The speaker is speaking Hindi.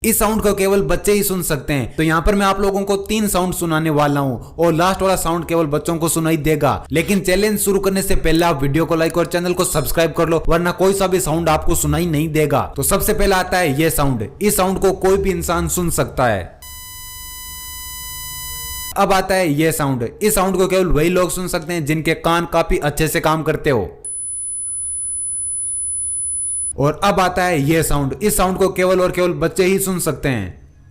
इस साउंड को केवल बच्चे ही सुन सकते हैं। तो यहाँ पर मैं आप लोगों को 3 साउंड सुनाने वाला हूँ और लास्ट वाला साउंड केवल बच्चों को सुनाई देगा। लेकिन चैलेंज शुरू करने से पहले आप वीडियो को लाइक और चैनल को सब्सक्राइब कर लो, वरना कोई सा भी साउंड आपको सुनाई नहीं देगा। तो सबसे पहला आता है ये साउंड। इस साउंड को कोई भी इंसान सुन सकता है। अब आता है ये साउंड। इस साउंड को केवल वही लोग सुन सकते हैं जिनके कान काफी अच्छे से काम करते हो। और अब आता है ये साउंड। इस साउंड को केवल और केवल बच्चे ही सुन सकते हैं।